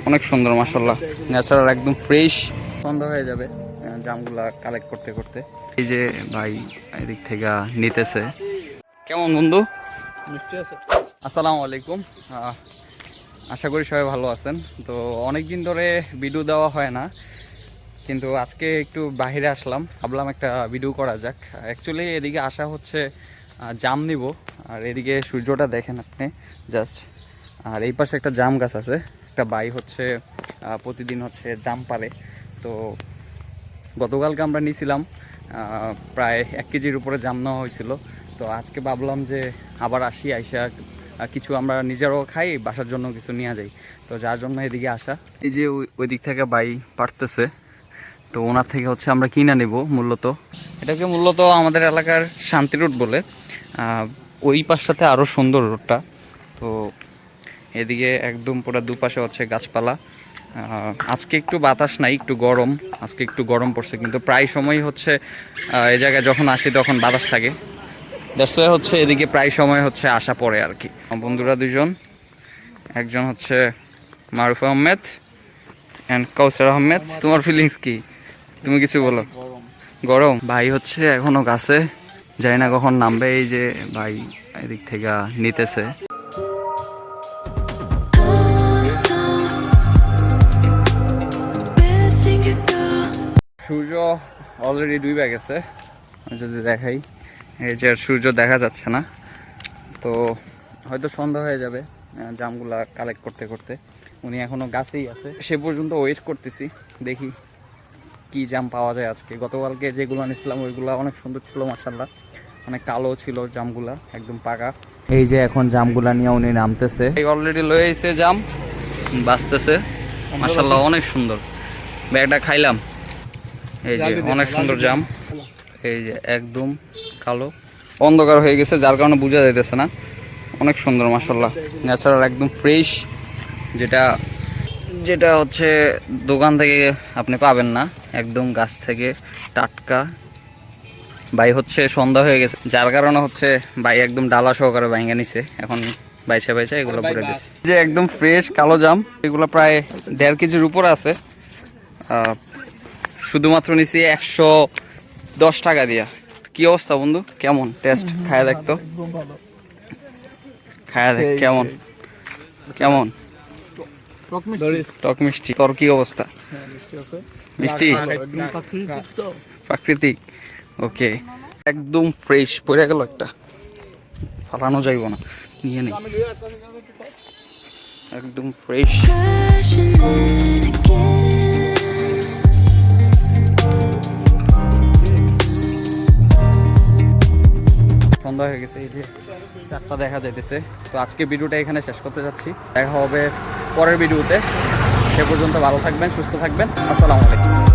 অনেক সুন্দর মাশাআল্লাহ, ন্যাচারাল একদম ফ্রেশ। সন্ধ্যা হয়ে যাবে জামগুলা কালেক্ট করতে করতে। এই যে ভাই এদিক থেকে নিতেছে। কেমন বন্ধু? আসসালামু আলাইকুম। আশা করি সবাই ভালো আছেন। তো অনেক দিন ধরে ভিডিও দেওয়া হয় না, কিন্তু আজকে একটু বাইরে আসলাম, ভাবলাম একটা ভিডিও করা যাক। অ্যাকচুয়ালি এদিকে আসা হচ্ছে জাম নিব, আর এদিকে সূর্যটা দেখেন আপনি জাস্ট। আর এই পাশে একটা জাম গাছ আছে, একটা ভাই হচ্ছে প্রতিদিন হচ্ছে জাম পারে। তো গতকালকে আমরা নিয়েছিলাম প্রায় 1 কেজির উপরে জাম নেওয়া হয়েছিল। তো আজকে ভাবলাম যে আবার আসি, আইসা কিছু আমরা নিজেরাও খাই, বাসার জন্য কিছু নিয়ে যাই। তো যার জন্য এদিকে আসা। এই যে ওই দিক থেকে ভাই পারতেছে, তো ওনার থেকে হচ্ছে আমরা কিনে নেব। এটাকে মূলত আমাদের এলাকার শান্তি রোড বলে। ওই পাশটাতে আরও সুন্দর রোডটা। তো এদিকে একদম পুরো দুপাশে হচ্ছে গাছপালা। আজকে একটু বাতাস নাই, একটু গরম, আজকে একটু গরম পড়ছে, কিন্তু প্রায় সময় হচ্ছে এই জায়গায় যখন আসি তখন বাতাস থাকে। দ্যাটস হচ্ছে এদিকে প্রায় সময় হচ্ছে আসা পড়ে আর কি। বন্ধুরা দুজন, একজন হচ্ছে মারুফ আহমেদ অ্যান্ড কাউসার আহমেদ। তোমার ফিলিংস কি? তুমি কিছু বলো। গরম ভাই হচ্ছে এখনো গাছে, জানি না কখন নামবে। এই যে ভাই এদিক থেকে নিতেছে। সূর্য অলরেডি ডুবে গেছে, যদি দেখাই। এই যে সূর্য দেখা যাচ্ছে না, তো হয়তো সন্ধ্যা হয়ে যাবে জামগুলা কালেক্ট করতে করতে। উনি এখনো গাছেই আছে, সে পর্যন্ত ওয়েট করতেছি, দেখি কি জাম পাওয়া যায় আজকে। গতকালকে যেগুলো নিয়েছিলাম ওইগুলো অনেক সুন্দর ছিল মাশাআল্লাহ, অনেক কালো ছিল জামগুলা, একদম পাকা। এই যে এখন জামগুলা নিয়ে উনি নামতেছে, অলরেডি লয়ে এসে জাম বাঁচতেছে মাশাআল্লাহ, অনেক সুন্দর। ব্যাগটা খাইলাম, এই যে অনেক সুন্দর জাম। এই যে একদম কালো, অন্ধকার হয়ে গেছে যার কারণে বোঝা যাইতেছে না। অনেক সুন্দর মাশাআল্লাহ, ন্যাচারাল একদম ফ্রেশ, যেটা হচ্ছে দোকান থেকে আপনি পাবেন না, একদম গাছ থেকে টাটকা। ভাই হচ্ছে সন্ধ্যা হয়ে গেছে, যার কারণে হচ্ছে ভাই একদম ডালা সহকারে ভাঙা নিছে, এখন বাইছে এগুলো করে দিচ্ছে। যে একদম ফ্রেশ কালো জাম, এগুলো প্রায় 1.5 কেজির উপরে আছে। শুধুমাত্র নিছি 110 টাকা দিয়া। কি অবস্থা বন্ধু, কেমন টেস্ট? খায়া দেখতো, খায়া দেখ কেমন কেমন টক মিষ্টি। তোর কি অবস্থা? মিষ্টি, প্রাকৃতিক। ওকে, একদম ফ্রেশ। পড়ে গেল একটা, ফালানো যাইব না, নিয়ে নেই, একদম ফ্রেশ। সন্ধ্যা হয়ে গেছে, এই যে 4টা দেখা যাইতেছে। তো আজকে ভিডিওটা এখানে শেষ করতে যাচ্ছি, দেখা হবে পরের ভিডিওতে। সে পর্যন্ত ভালো থাকবেন, সুস্থ থাকবেন। আসসালামু আলাইকুম।